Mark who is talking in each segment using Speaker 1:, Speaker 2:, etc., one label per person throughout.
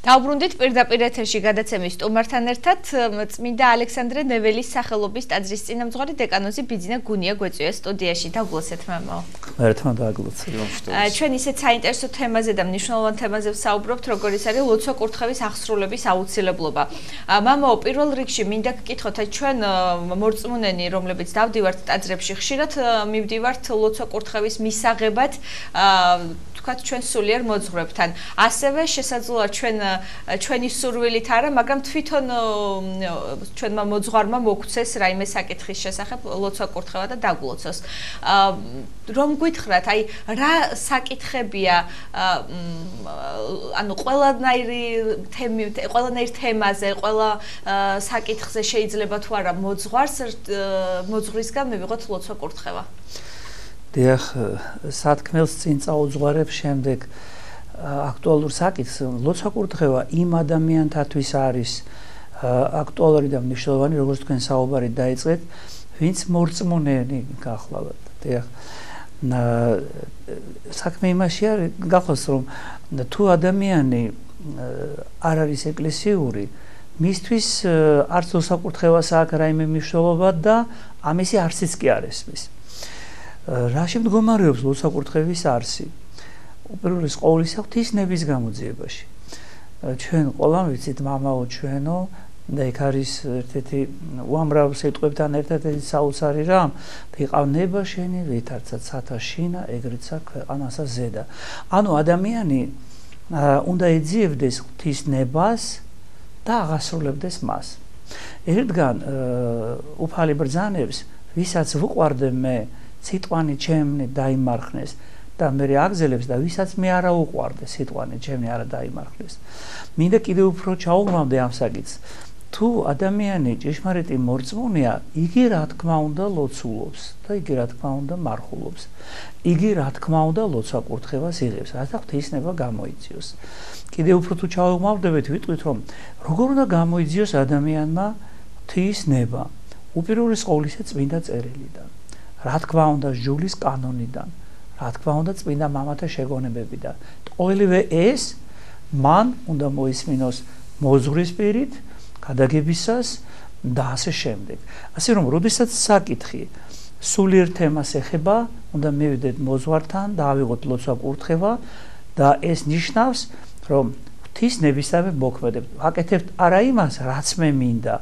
Speaker 1: დავბრუნდით პირდაპირ ეთერში გადაცემის სტუმართან ერთად წმინდა ალექსანდრე ნეველის სახელობის ტაძრის წინამძღვარი დეკანოზი ბიძინა გუნია გვეწვია სტუდიაში. დაგულოცეთ მამაო.
Speaker 2: ერთმა დაგულოცეთ.
Speaker 1: ჩვენ ისეთ საინტერესო თემაზე და მნიშვნელოვან თემაზე ვსაუბრობთ, როგორიც არის ლოცვა კურთხევის აღსრულების აუცილებლობა. მამაო, პირველ რიგში მინდა გკითხოთ, ჩვენ მორწმუნენი, რომლებიც დავდივართ ტაძრებში, ხშირად მივდივართ ლოცვა კურთხევის მისაღებად ჩვენ სულიერ მოძღვრებთან. ასევე შესაძლოა ჩვენი სურვილით არა, მაგრამ თვითონ ჩვენმა მოძღვარმა მოგცეს რაიმე საკითხის შესახებ ლოცვა კურთხევა და დაგულოცოს. რომ გითხრათ, აი რა საკითხებია, ანუ ყველანაირ თემაზე, ყველა საკითხზე შეიძლება თუ არა მოძღვრისგან მივიღოთ ლოცვა კურთხევა.
Speaker 2: დიახ, სათქმელს წინ წაუძღვარებ შემდეგ აქტუალურ საკითხს. ლოცვა კურთხევა იმ ადამიანთათვის არის აქტუალური და მნიშვნელოვანი, როგორც თქვენ საუბარი დაიწყეთ, ვინც მორწმუნენი გახლავთ. დიახ, საქმე იმაში არის გახლავს, რომ თუ ადამიანი არ არის ეკლესიური, მისთვის არც ლოცვა კურთხევას აქვს რაიმე მნიშვნელობა და ამისი არსიც კი არ ესმის. რაში მდგომარეობს ლოცვა კურთხევის არსი? უპირველეს ყოვლისა ღვთისნების გამოძიებაში. ჩვენ ყველამ ვიცით მამაო ჩვენო და იქ არის ერთ-ერთი უამრავ სიტყვებთან ერთად საოცარი რამ, ვიყავ ნება შენი ვითარცა ცათა შინა ეგრეცა ქვეყანასა ზედა. ანუ ადამიანი უნდა ეძიებდეს ღვთისნებას და აღასრულებდეს მას. ერთგან უფალი ბრძანებს, ვისაც ვუყვარდე მე სიტყვანი ჩემნი დაიმარხნეს და მე აგზელებს და ვისაც მე არა უყვარდე სიტყვანი ჩემნი არა დაიმარხნეს. მინდა კიდევ უფრო ჩაუღმავდე ამ საკითხს. თუ ადამიანი ჭეშმარიტი მორწმუნეა, იგი რა თქმა უნდა ლოცულობს და იგი რა თქმა უნდა მარხულობს. იგი რა თქმა უნდა ლოცვა კურთხევას იღებს, რათა ღვთისნება გამოიძიოს. კიდევ უფრო თუ ჩაუღმავდებით, ვიტყვით რომ როგორ უნდა გამოიძიოს ადამიანმა ღვთისნება? უპირველეს ყოვლისა წმინდა წერილიდან. რა თქმა უნდა ჯულის კანონიდან, რა თქმა უნდა წმინდა მამათა შეგონებებიდან. ყოველივე ეს მან უნდა მოისმინოს მოძღვრის პირით, გადაგებისას და ასე შემდეგ. ასე რომ, როდესაც საკითხი სულიერ თემას ეხება, უნდა მივიდეთ მოძღვართან და ავიღოთ ლოცვა კურთხევა და ეს ნიშნავს, რომ ღვთისნებისთანავე მოქმედებთ. ვაკეთებთ არა იმას, რაც მე მინდა,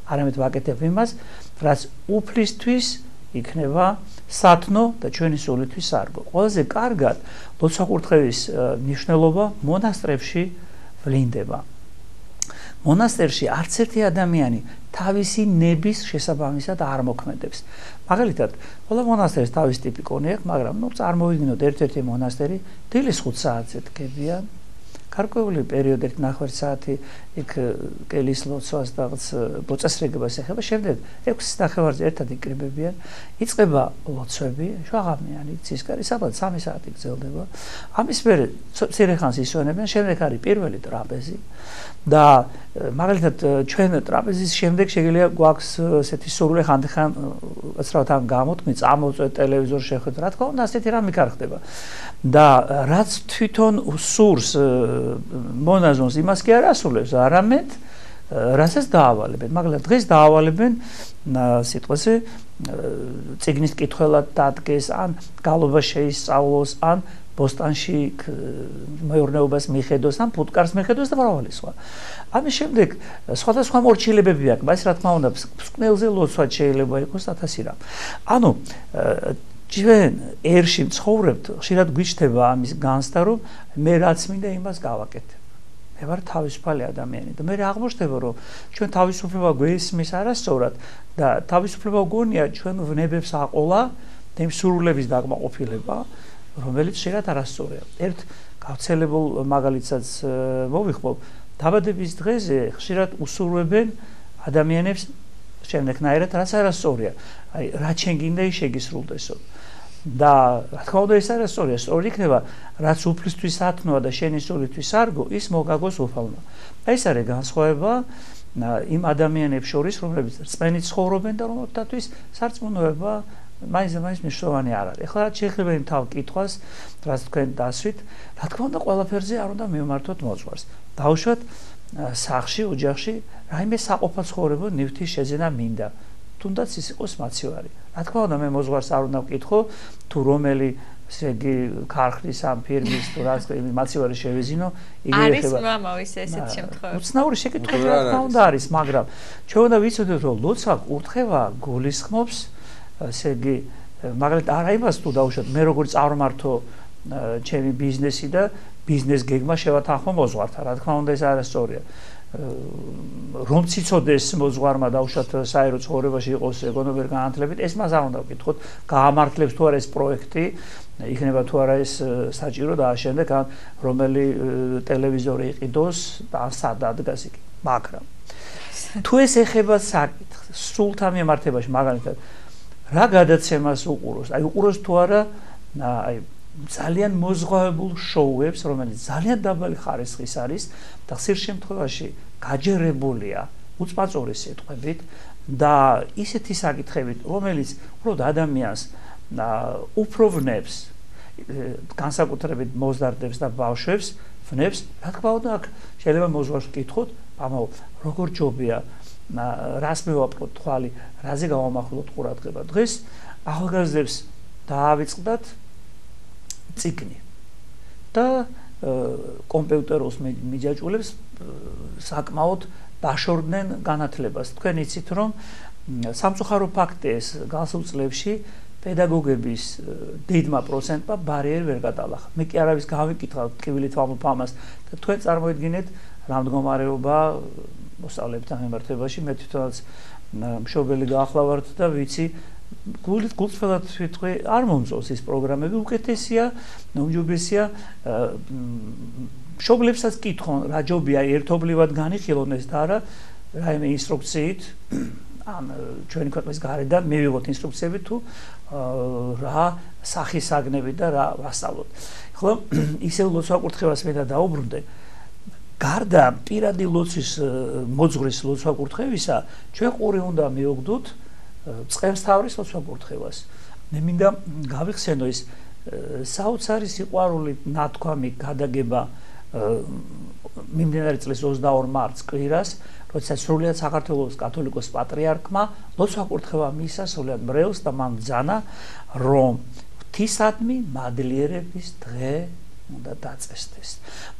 Speaker 2: არამედ ვაკეთებ იმას, რაც უფლისთვის იქნება სათნო და ჩვენი სულისთვის სარგო. ყველაზე კარგად ლოცვა კურთხევის მნიშვნელობა მონასტრებში ვლინდება. მონასტერში არც ერთი ადამიანი თავისი ნების შესაბამისად არ მოქმედებს. მაგალითად, ყველა მონასტერს თავისი ტიპი კონი აქვს, მაგრამ წარმოვიდგინოთ ერთ-ერთი მონასტერი დილის 5 საათზე დგებიან. გარკვეული პერიოდი 1/4 საათი იქ კელის ლოცვას და მოწესრიგებას ეხება, შემდეგ 6:30-ზე ერთად იკრიბებიან, იწყება ლოცვები, შუაღამიანი, ცისკარი, საბათ 3 საათი გრძელდება. ამის მერე მცირე ხანს ისვენებენ, შემდეგ არის პირველი ტრაპეზი და მაგალითად ჩვენ ტრაპეზის შემდეგ შეგიძლია გვაქვს ესეთი სურვილი ხანდახან უცრავად ამ გამოტკნით, წამოვწვეთ ტელევიზორს შეხვდეთ, რა თქმა უნდა, ასეთი რამე არ ხდება. და რაც თვითონ სურს მონაზონს იმას კი არ ასრულებს, არამედ რასაც დაავალებენ. მაგალითად დღეს დაავალებენ სიტყვაზე წიგნის კითხველად დადგეს, ან გალობა შეისწავლოს, ან ბოსტანში მეურნეობას მიხედოს, ან ფუტკარს მიხედოს და მრავალი სხვა. ამის შემდეგ სხვადასხვა მორჩილებები აქვს, բայց რა თქმა უნდა, მსკვნელზე ლოცვაც შეიძლება იყოს 1000 რამ. ანუ ჩვენ ერში ცხოვრობთ, ხშირად გვიჩნდება ამის განცდა, რომ მე რაც მინდა იმას გავაკეთებ. მე ვარ თავისუფალი ადამიანი და მე აღმოჩნდება, რომ ჩვენ თავისუფლება გვესმის არასწორად და თავისუფლება გონია ჩვენ ვნებებს აყოლა და იმ სურვილების დაკმაყოფილება, რომელიც შეიძლება არასწორია. ერთ გავრცელებულ მაგალითსაც მოვიხმობ, დაბადების დღეზე ხშირად უსურვებენ ადამიანებს შემდეგნაირად, რაც არასწორია. აი, რა ჩვენ გინდა ის შეგისრულდესო. და რა თქმა უნდა ეს არასწორია, სწორი იქნება, რაც უფლისთვის ათნოა და შენი სულისთვის სარგო, ის მოგაგოს უფალმა. ეს არის განსხვავება იმ ადამიანებს შორის, რომლებიც რწმენით ცხოვრობენ და რომელთათვის სარწმუნოება მაინც მნიშვნელოვანი არ არის. ეხლა შეიძლება იმ თავ კითხვას, რაც თქვენ დასვით, რა თქმა უნდა, ყველაფერზე არ უნდა მივმართოთ მოძღვარს. დავუშვათ სახლში, ოჯახში რაიმე საყოფა ცხოვრება ნივთის შეძენა მინდა. თუნდაც ის იყოს მაცივარი. რა თქმა უნდა, მე მოძღვარს არ უნდა ვკითხო, თუ რომელი ესე იგი ქარხნის ამ ფირმის თუ რაც მაცივარი შევეზინო, იგი
Speaker 1: ეხება. არის მამავის ესეთ შემთხვევაში.
Speaker 2: უცნაური შეკითხვები რა თქმა უნდა არის, მაგრამ ჩვენ უნდა ვიცოდეთ, რომ ლოცვა კურთხევა გულისხმობს, ესე იგი, მაგალითად არა იმას თუ დავუშვათ, მე როგორ წარმართო ჩემი ბიზნესი და ბიზნეს გეგმა შევათანხმო მოძღვართან, რა თქმა უნდა ეს არასწორია. რომ ციცოდეს მოძღვარმა დავუშვათ საერო ცხოვრებაში იყოს ეკონომიკური განათლებით, ეს მას არ უნდა ვკითხოთ, გაამართლებს თუ არა ეს პროექტი, იქნება თუ არა ეს საჭირო და შემდეგ ან რომელი ტელევიზორი იყიდოს და სად ადგას იქ. მაგრამ თუ ეს ეხება საკითხს სულთან მიმართებაში, მაგალითად რა გადაცემას უყუროს, აი უყუროს თუ არა აი ძალიან მოზღვავებულ შოუებს, რომელიც ძალიან დაბალი ხარისხის არის და ხშირ შემთხვევაში გაჯერებულია უწმაწური სიტყვებით და ისეთი საკითხებით, რომელიც უბრალოდ ადამიანს უფრო ვნებს, განსაკუთრებით მოზარდებს და ბავშვებს ვნებს, რა თქმა უნდა, აქ შეიძლება მოძღვარს ვკითხოთ, ამაო როგორ ჯობია, რას მივაპყროთ თვალი, რაზე გავამახვილოთ ყურადღება. დღეს ახალგაზრდებს დაავიწყდათ ციგნი და კომპიუტეროს მიჯაჭულებს საკმაოდ დაშორდნენ განათლებას. თქვენ იცით, რომ სამწუხარო ფაქტია ეს გასულ წლებში პედაგოგების დიდმა პროცენტმა ბარიერი ვერ გადაალახა. მე კი არავის გავიკითხა ტკივილით ვამბობ ამას და თქვენ წარმოიდგინეთ რა მდგომარეობა მოსწავლეებთან მიმართებაში. მე თვითონაც მშობელი გაახლავართ და ვიცი გულწრფელად ვიტყვი არ მომწონს ეს პროგრამები, უკეთესია, ნუმჯობესია მშობლებსაც კითხონ რა ჯობია ერთობლივად განიხილონ ეს და არა რაიმე ინსტრუქციით ან ჩვენი ქვეყნის გარედან მივიღოთ ინსტრუქციები თუ რა სახისაგნები და რა ვასწავლოთ. ხო, ისევ ლოცვა კურთხევას მე და დაუბრუნდე. გარდა პირადი ლოცვის მოძღვრის ლოცვა კურთხევისა, ჩვენ ყური უნდა მივუგდოთ წყემსთავრის ლოცვა კურთხევას. მე მინდა გავიხსენო ის საოცარი სიყვარული ნათქვამი გადაგება მიმდინარე წლის 22 მარტს კვირას, როდესაც სრულიად საქართველოს კათოლიკოს პატრიარქმა ლოცვა კურთხევა მიისცა სრულიად მრევლს და მან ბრძანა, რომ ღვთისადმი მადლიერების დღე უნდა დაწესდეს.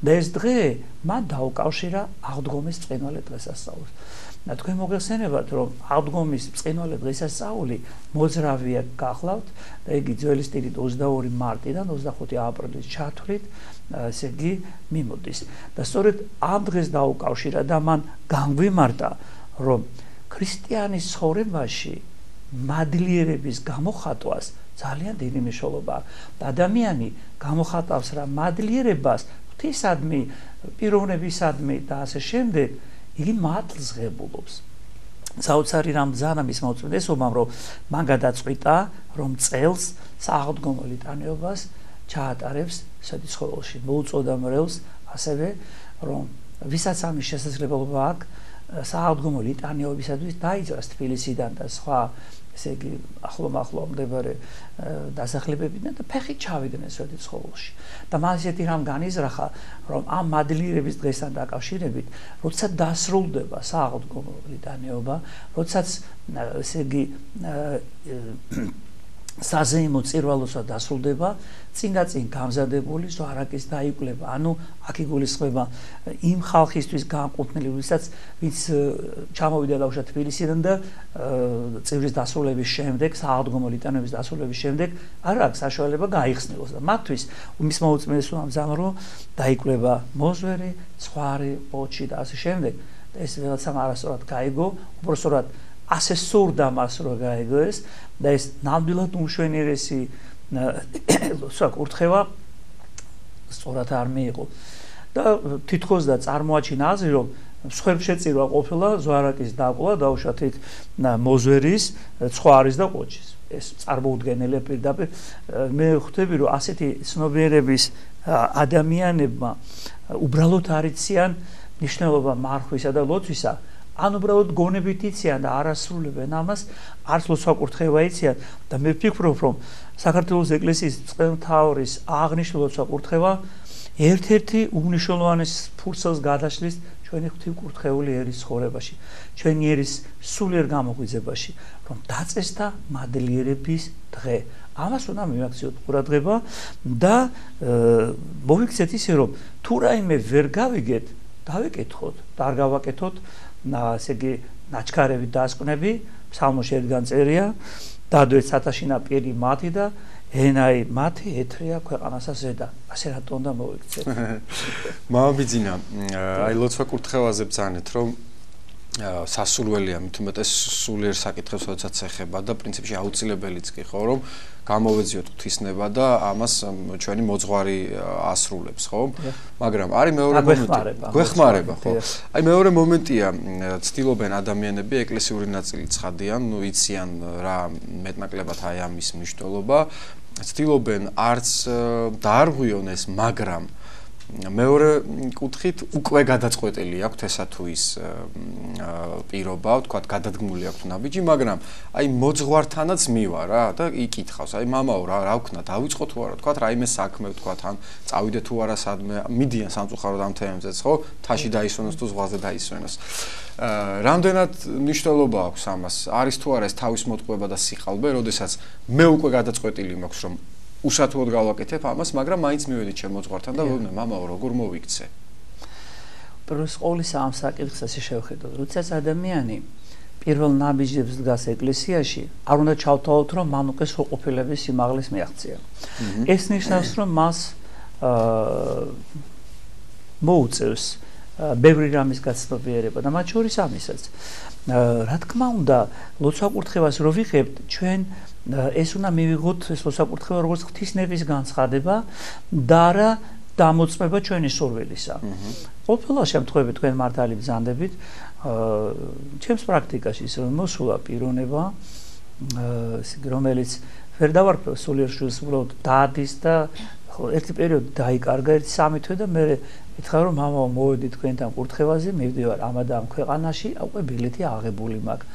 Speaker 2: და ეს დღე მან დაუკავშირა აღდგომის ბრწყინვალე დღესასწაულს. და თქვენ მოგეხსენებათ, რომ აღდგომის ბრწყინვალე დღესასწაული მოძრავია გახლავთ და იგი ძველი სტილით 22 მარტიდან 25 აპრილის ჩათვლით, ესე იგი მიმოდის. და სწორედ ამ დღეს დაუკავშირა და მან განგვიმარტა, რომ ქრისტიანის ცხოვრებაში მადლიერების გამოხატვას ძალიან დიდი მნიშვნელობა აქვს. ადამიანი გამოხატავს რა მადლიერებას ღვთისადმი, პიროვნებისადმი და ასე შემდეგ, იგი მადლს ღებულობს. საოცარი რამ ბრძანა მის მოწმენდესობამ, რომ მან გადაწყვიტა, რომ წელს სააღდგომო ლიტანიობას ჩაატარებს სვეტიცხოველში. მოუწოდა მრევლს ასევე, რომ ვისაც ამის შესაძლებლობა აქვს, სააღდგომო ლიტანიობისათვის დაიძრას თბილისიდან და სხვა ესე იგი ახლო მდებარე დასახლებებიდან და ფეხით ჩავიდნენ სვეტიცხოველში. და მან ისეთი რამ განიზრახა, რომ ამ მადლიერების დღესთან დაკავშირებით, როდესაც დასრულდება სააღდგომო ლიტანიობა, როდესაც ესე იგი საზეიმო წირვალოსა დასრულდება, წინ გამზადებული ზვარაკის დაიკვლება, ანუ აქ იგულისხმება იმ ხალხისთვის განკუთვნილი, ვინც ჩამოვიდა დავუშვათ თბილისიდან და წივრის დასრულების შემდეგ, სააღდგომო ლიტანიობის დასრულების შემდეგ არ აქვს საშუალება გაიხსნილოს და მათთვის მის მოუწმენესობამ ბრძანა, რომ დაიკვლება მოზვერი, ცხვარი, პოჩი და ასე შემდეგ. ეს ვიღაცამ არასწორად გაიგო, უბრალოდ ასე სურდა მას რომ გაიგო ეს და ეს ნამდვილად უმშვენიერესი ლოცვა კურთხევა სწორად არ მიიღო. და თითქოს და წარმოაჩინა აზრი, რომ მსხვერპლშეწირვა ყოფილა ზვარაკის დაკლა, დაუშვათ იქ მოზვერის, ცხვარის და ყოჩის. ეს წარმოუდგენელია პირდაპირ. მე ხვდები, რომ ასეთი ცნობიერების ადამიანებმა უბრალოდ არ იციან ნიშნულობა მარხვისა და ლოცვისა, ან უბრალოდ გონებით იციან და არ ასრულებენ ამას, არც ლოცვა-კურთხევა იციან და მე ვფიქრობ, რომ საქართველოს ეკლესიის წყევმთავრის აღნიშნული ლოცვა-კურთხევა ერთ-ერთი უმნიშვნელოვანეს ფურცელს გადაშლის ჩვენი ღვთივკურთხეული ერის ცხოვრებაში, ჩვენი ერის სულიერ გამოგვიძებაში, რომ დაწესდა მადლიერების დღე. ამას უნდა მივაქციოთ ყურადღება და მოვიქცეთ ისე, რომ თუ რაიმე ვერ გავიგეთ, დავეკითხოთ და არ გავაკეთოთ, ასე იგი ნაჩქარებით დასკვნები, ფსალმოში ერთგან წერია, დადვეთ სათაშინა პირი მათი და ენაი მათი ეთრია ქვეყანასა ზედა. ასე რატო უნდა მოვიქცეთ?
Speaker 3: მამაბიძინა, აი ლოცვა-კურთხევაზე ბრძანეთ, რომ სასურველია მით უმეტეს სულიერ საკითხებს როდესაც ეხება და პრინციპში აუცილებელიც კი ხო რომ გამოვეძიოთ ღვთისნება და ამას ჩვენი მოძღვარი ასრულებს ხო მაგრამ არის მეორე მომენტი გვეხმარება ხო აი მეორე მომენტია ცდილობენ ადამიანები ეკლესიური ნაწილი ცხადიან ნუ იციან რა მეტნაკლებად აი ამის მნიშვნელობა ცდილობენ არც დაარღვიონ ეს მაგრამ მეორე კუთხით უკვე გადაწყვეტილი აქვთ ესა თუ ის პირობა, ვთქვათ, გადადგმული აქვთ ნაბიჯი, მაგრამ აი მოძღვართანაც მივა რა და იკითხავს, აი მამაო რა ვქნა, დავიწყო თუ არა, ვთქვათ, რაიმე საქმე, ვთქვათ, ან წავიდე თუ არა სადმე, მიდიან სამწუხაროდ ამ თემებზეც, ხო? თაში დაისვენოს თუ ზღვაზე დაისვენოს. რამდენად მნიშვნელობა აქვს ამას? არის თუ არა ეს თავის მოტყუება და სიყალბე, როდესაც მე უკვე გადაწყვეტილი მაქვს, რომ უსათუოდ გავაკეთებ ამას, მაგრამ მაინც მივედი ჩემ მოძღვართან და ვეუბნე, მამაო, როგორ მოვიქცე?
Speaker 2: პირველ ყოვლისა ამ საკითხს შევხედოთ, როდესაც ადამიანი პირველ ნაბიჯებს დგას ეკლესიაში, არ უნდა ჩავთავოთ, რომ მან უკვე სრულყოფილების სიმაღლეს მიაღწია. ეს ნიშნავს, რომ მას მოუწევს ბევრი რამის გაცნობიერება და მათ შორის ამისაც. რა თქმა უნდა, ლოცვა-კურთხევას რო ვიღებთ, ჩვენ ეს უნდა მივიღოთ ეს ლოცვა-კურთხევა როგორც ღვთისნების განცხადება და არა დამოწმება ჩვენი სურვილისა. ყოველ შემთხვევაში თქვენ მართალი ბრძანდებით, ჩემს პრაქტიკაში ის რომ მოსულა პიროვნება, რომელიც ვერ დავარქვევ სულიერ შვილს უბრალოდ დადის და ერთი პერიოდი დაიკარგა ერთი 3 თვე და მე ეთქა რომ მამაო მოვედი თქვენთან კურთხევაზე, მივდივარ ამ და ამ ქვეყანაში, უკვე ბილეთი აღებული მაქვს.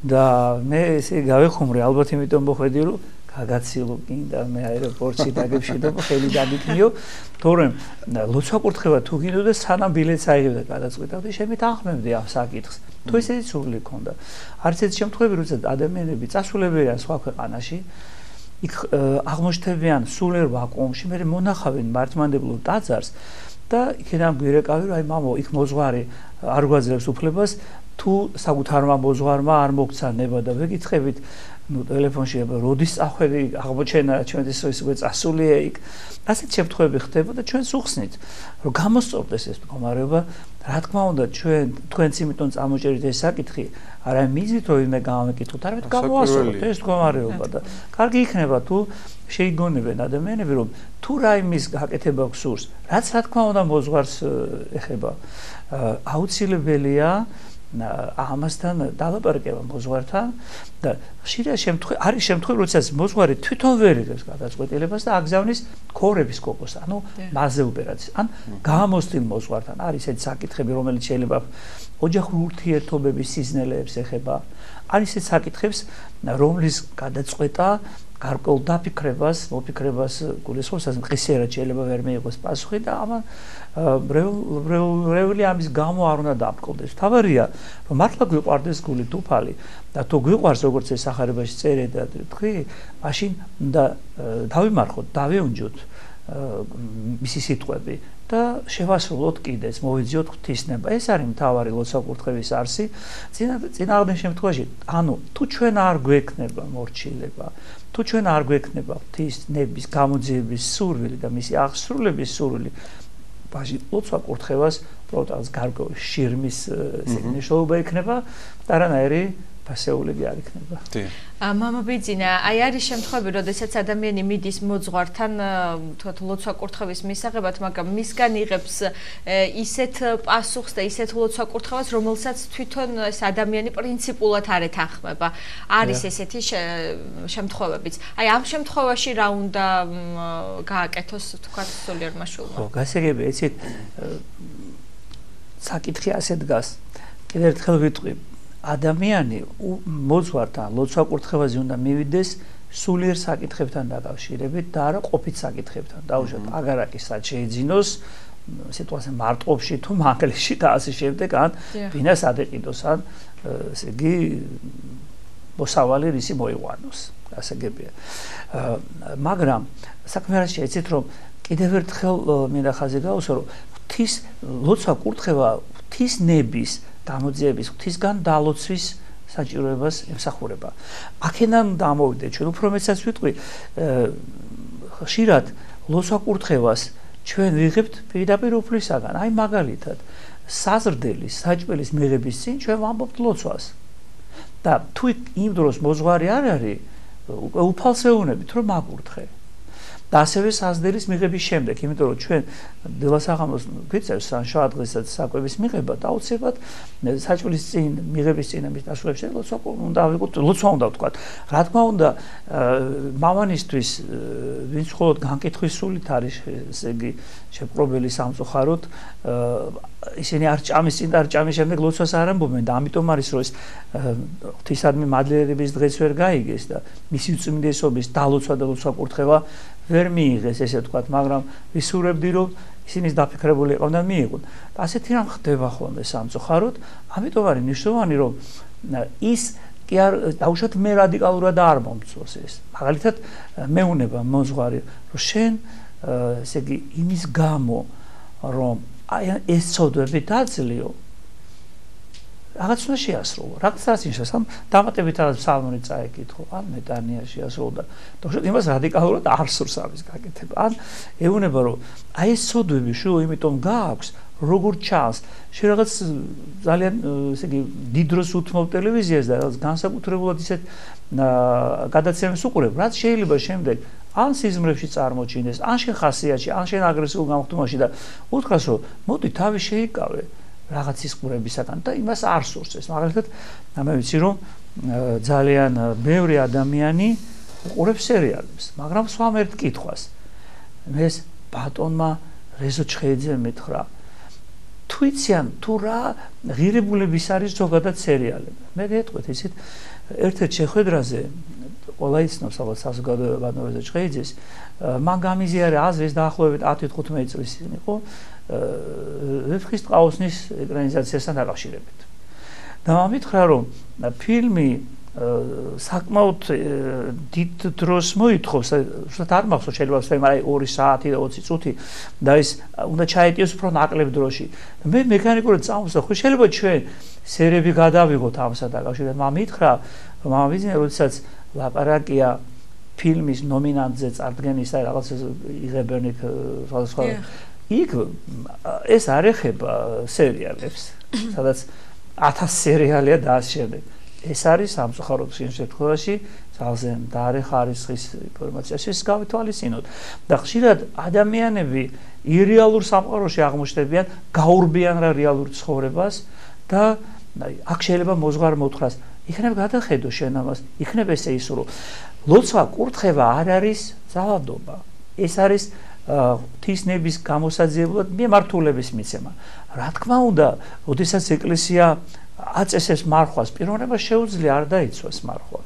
Speaker 2: და მე ესე გავეხუმრე ალბათ იმიტომ მოხვედი რომ გაგაცილო კიდე მე აეროპორტში დაგეშიდო ხელი დაგიქნიო თორემ ლოცვა-კურთხევა თუ გინდოდა სანამ ბილეთს აიღებდა გადაწყვეტავდი შემით ახმევდი ამ საკითხს თუ ესეთი სურვილი ქონდა არც ეს შემთხვევები როცა ადამიანები წასულებიან სხვა ქვეყანაში იქ აღმოჩნდებიან სულიერ ვაკუუმში მე მონახავენ მართლმადებლურ ტაძარს და იქიდან გვირეკავი რომ აი მამო იქ მოძღვარი არ გვაძლევს უფლებას თუ საკუთარმა მოძღვარმა არ მოგცანება და ვეკითხებით ნუ ტელეფონში როდის წახვედი აღმოჩენა ჩვენთვის ის უკვე წასულია იქ ასეთ შემთხვევები ხდება და ჩვენს უხსნით რომ გამოსწორდეს ეს მდგომარეობა რა თქმა უნდა თქვენც იმიტომ წამოჭერით ეს საკითხი არა მიზით რომ იმე გამეკითხოთ არამედ გამოასწოროთ ეს მდგომარეობა და კარგი იქნება თუ შეიგონებენ ადამიანები რომ თუ რაიმის გაკეთება გსურს რაც რა თქმა უნდა მოძღვარს ეხება აუცილებელია ამასთან დალაპარაკება მოძღვართან და ხშირად არის შემთხვევები როდესაც მოძღვარი თვითონ ვერ იღებს გადაწყვეტილებას და აგზავნის ქორების კოპოს ანუ მასზე ოპერაციას ან გამოსtildeილ მოძღვართან არის ეს საკითხები რომელიც შეიძლება ოჯახურ ურთიერთობების სიზნელეებს ეხება არის ეს საკითხებს რომლის გადაწყვეტა გარკვეულ მოფიქრებას გულისხმობს ასე მყისიერად შეიძლება ვერ მიიღოს პასუხი და ამან რეული ამის გამო არ უნდა დამტყობდეს. თავარია რომ მართლა გვიყვარდეს გული თუფალი და თუ გვიყვარს როგორც ეს სახარებაში წერე და თქვი, მაშინ და დავიმარხოთ, დავეუნჯოთ მისი სიტყვები და შევასრულოთ კიდეც, მოვიძიოთ ღვთისნება. ეს არის მთავარი ლოცვა-კურთხევის არსი. წინააღმდეგ შემთხვევაში, ანუ თუ ჩვენ არ გვექნება მორჩილება, თუ ჩვენ არ გვექნება ღვთისნების გამოძიების სურვილი და მისი აღსრულების სურვილი, ბაში ლოცვა-კურთხევას პროტანს გარკვეული შირმის მნიშვნელობა ექნება და არანაირი ფასეულები არ იქნება.
Speaker 1: მამაბიძინა, აი არის შემთხვევები, როდესაც ადამიანი მიდის მოძღვართან, თქვათ, ლოცვა-კურთხევის მისაღებად, მაგრამ მისგან იღებს ისეთ პასუხს და ისეთ ლოცვა-კურთხევას, რომელსაც თვითონ ეს ადამიანი პრინციპულად არ ეთანხმება. არის ესეთი შემთხვევებიც. აი ამ შემთხვევაში რა უნდა გააკეთოს, თქვათ, სულიერმა შვილმა?
Speaker 2: ხო, გასაგებია, იცით, საკითხი ასე დგას. კიდევ ერთხელ ვიტყვი, ადამიანი მოძღვართან ლოცვა-კურთხევაზე უნდა მივიდეს სულიერ საკითხებთან დაკავშირებით და არა ყოფით საკითხებთან. დაუშვათ აგარაკის რაც შეიძინოს სიტუაცია მარტყოფში თუ მანგლისში და ასე შემდეგ, ან ბინას ადეყიდოს, ან ესე იგი მოსავალი რისი მოიყვანოს. ასე გებია. მაგრამ საქმე რა შეეცით, რომ კიდევ ერთხელ მინდა ხაზი გაუსვა, რომ ღვთის ლოცვა-კურთხევა ღვთისნების გამოძიების, ღვთისგან დალოცვის საჭიროებას ემსახურება. აქედან დამოვიდეთ, ჩვენ უფრო მეცაც ვიტყვი, ხშირად ლოცვა-კურთხევას ჩვენ ვიღებთ პირდაპირ უფლისაგან. აი მაგალითად, საზრდელის, საჭმელის მიღების წინ ჩვენ ვამბობთ ლოცვას. და თუ იმ დროს მოძღვარი არ არის, უფალს ვეუბნებით, რომ მაგურთხე. და ასევე საზრდელის მიღების შემდეგ, იმიტომ რომ ჩვენ დილასაღამოს გვიწევს ან შაბათდღესაც საკვების მიღება და აუცილებლად საჭმლის წინ მიღების წინ ამის დასრულების ლოცვა უნდა ავიღოთ, ლოცვა უნდა ვთქვათ. რა თქმა უნდა, მამანისთვის, ვინც მხოლოდ განკითხვის სულით არის, ესე იგი, შეპყრობილი სამწუხაროდ, ისინი არ ჭამის წინ და არ ჭამის შემდეგ ლოცვას არ ამბობენ და ამიტომ არის რომ ეს ღვთისადმი მადლიერების დღეს ვერ გაიგეს და მისი უწმინდესობის დალოცვა და ლოცვა-კურთხევა ვერ მიიღეს, ესე ვთქვათ, მაგრამ ვისურვებდი რომ ისინი დაფიქრებული იყვნენ და მიიღონ. და ასეთი რამ ხდება ხოლმე სამწუხაროდ, ამიტომ არის მნიშვნელოვანი რომ ის კი არ დაუშვათ მე რადიკალურად არ მომწონს ეს. მაგალითად მეუნება მოძღვარი რომ შენ ესე იგი იმის გამო რომ აი ეს ცოდვები დაძლიო რაღაც უნდა შეასრულო. რაღაცას ნიშნავს, ამ დამატებით რაღაც ფსალმური წაეკითხო, ან მეტანია შეასრულო და თორემ იმას რადიკალურად არ სურს ამის გაკეთება. ან ეუბნება რომ აი ეს ცოდვები შუა იმიტომ გააქვს, როგორ ჩანს, შენ რაღაც ძალიან ესე იგი დიდ დროს უთმობ ტელევიზიას და რაღაც განსაკუთრებულად ისეთ გადაცემებს უყურებ, რაც შეიძლება შემდეგ ან სიზმრებში წარმოჩინდეს, ან შენ ხასიათში, ან შენ აგრესიულ გამოხდომაში და უთხრას რომ მოდი თავი შეიკავე რაღაცის ყურებისაგან და იმას არ სურს ეს. მაგალითად, მე ვიცი რომ ძალიან ბევრი ადამიანი უყურებს სერიალებს, მაგრამ სვამ ერთ კითხვას. ეს ბატონმა რეზო ჩხეიძე მითხრა. თუ იციან თუ რა ღირებულების არის ზოგადად სერიალები. მე გეტყვით ისეთ ერთ-ერთ შეხვედრაზე ყველა იცნობს ალბათ საზოგადოება რეზო ჩხეიძეს, მან გამიზიარა აზრის დაახლოებით 10-15 წლის იყო ვეფხის ტყაოსნის ეკრანიზაციასთან დაკავშირებით. და მან მითხრა რომ ფილმი საკმაოდ დიდ დროს მოითხოვს, უბრალოდ არ მახსოვს შეიძლება ვთქვი, მაგრამ 2 საათი და 20 წუთი და ის უნდა ჩაეტიოს უფრო ნაკლებ დროში. მე მექანიკურად წამოსვლა, ხო შეიძლება ჩვენ სერიები გადავიღოთ ამასთან დაკავშირებით, მაგრამ მითხრა რომ ამავიზნე როდესაც ლაპარაკია ფილმის ნომინანტზე წარდგენისა რაღაც იღებენ იქ სხვადასხვა იქ ეს არ ეხება სერიალებს, სადაც 1000 სერიალია და ასე შემდეგ. ეს არის სამწუხაროდ შემთხვევაში ძალზე მდარე ხარისხის ინფორმაცია შეგვითავისინოთ და ხშირად ადამიანები ირეალურ სამყაროში აღმოჩნდებიან, გაურბიან რა რეალურ ცხოვრებას და აქ შეიძლება მოძღვარ მოთხრას იქნებ გადახედო შენ ამას, იქნებ ესე ისურო. ლოცვა-კურთხევა არ არის ძალადობა. ეს არის ღვთისნების გამოსაძიებლად მიმართულების მიცემა. რა თქმა უნდა, როდესაც ეკლესია აწესებს მარხვას, პიროვნება შეუძლია არ დაიცვას მარხვა.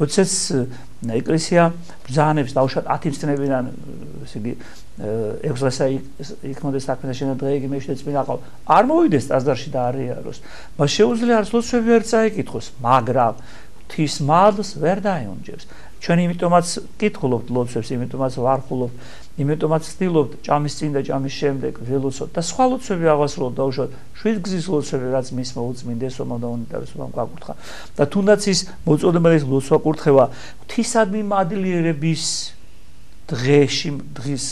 Speaker 2: როდესაც ეკლესია ბრძანებს დაუშვათ 10 წნებიდან, ესე იგი 6 დღესა იქნოდეს საქმეში და დღეიგი მეშვიდე წმინდა ყავ. არ მოვიდეს ტაძარში და არ იაროს. მას შეუძლია არც ლოცვები ვერ წაიკითხოს, მაგრამ ღვთის მადლს ვერ დაეუნჯებს. ჩვენ იმიტომაც კითხულობთ ლოცვებს, იმიტომაც ვარხულობთ, იმიტომაც ვცდილობთ ჭამის წინ და ჭამის შემდეგ ველოცოთ და სხვა ლოცვები ავასრულოთ დაუშვათ შვიდგზის ლოცვები, რაც მისმა უწმინდესობამ და უნიტარესობამ გაკურთხა. და თუნდაც ის მოწოდებელი ლოცვა-კურთხევა ღვთისადმი მადლიერების დღეში, დღის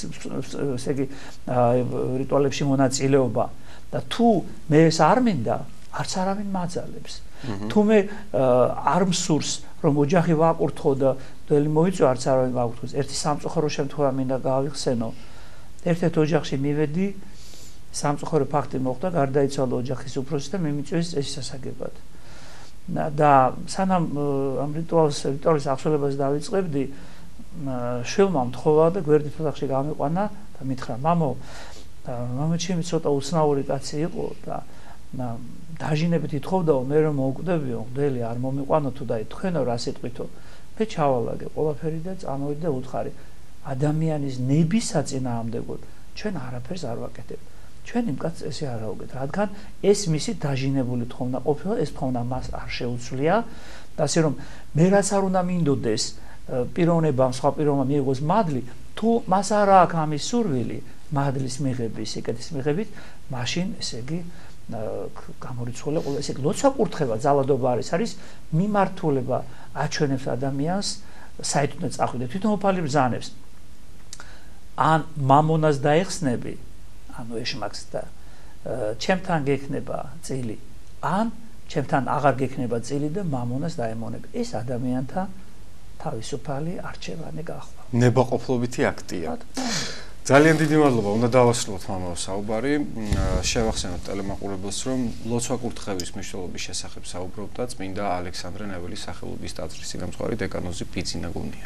Speaker 2: ესე იგი რიტუალებში მონაწილეობა და თუ მე ეს არ მინდა, არც არავინ მაძალებს. თუ მე არ მსურს რომ ოჯახი ვაკურთხო და დელი მოიწვა, არც არავინ ვაკურთხოს. ერთი სამწუხარო შემთხვევა მინდა გავიხსენო. ერთ-ერთ ოჯახში მივედი, სამწუხარო ფაქტი მოხდა, გარდაიცვალა ოჯახის უფროსი და მე მიწვევს წესისასაგებად. და სანამ ამ რიტუალის აღსრულებას დავიწყებდი, შვილმა მთხოვა და გვერდით ოთახში გამიყვანა და მითხრა: მამო, მამაჩემი ცოტა უცნაური კაცი იყო და დაჟინებით ითხოვდაო მე რომ მოვკვდებიო მგდელი არ მომიყვანო თუ და თქვენო რა სიტყვითო მე ჩავალაგე ყველაფერი და წამოვიდი და უთხარი ადამიანის ნების საწინააღმდეგოდ ჩვენ არაფერს არ ვაკეთებთ ჩვენ იმ კაცს ესე არ აუგეთ რადგან ეს მისი დაჟინებული თხოვნა ყოფილა ეს თხოვნა მას არ შეუცვლია და ასე რომ მე რაც არ უნდა მინდოდეს პიროვნებამ სხვა პიროვნებამ მიიღოს მადლი თუ მას არ აქვს ამის სურვილი მადლის მიღების ეკეთის მიღებით მაშინ ესე იგი გამორიცხული ყველა ესე ლოცვა კურთხევა ძალადობა არის მიმართულება აჩვენებს ადამიანს საით უნდა წახვიდე თვითონ უფალი ბრძანებს ან მამონას დაეხსნები ანუ ეშმაკს და ჩემთან გექნება წილი ან ჩემთან აღარ გექნება წილი და მამონას დაემონები ეს ადამიანთა თავისუფალი არჩევანი გახვა
Speaker 3: ნებაყოფლობითი აქტია ძალიან დიდი მადლობა უნდა დავასრულოთ მამაო საუბარი შევახსენოთ ტელემაყურებელს რომ ლოცვა კურთხევის მნიშვნელობის შესახებ საუბრობდა წმინდა ალექსანდრე ნეველის სახელობის ტაძრის წინამძღვარი დეკანოზი ბიძინა გუნია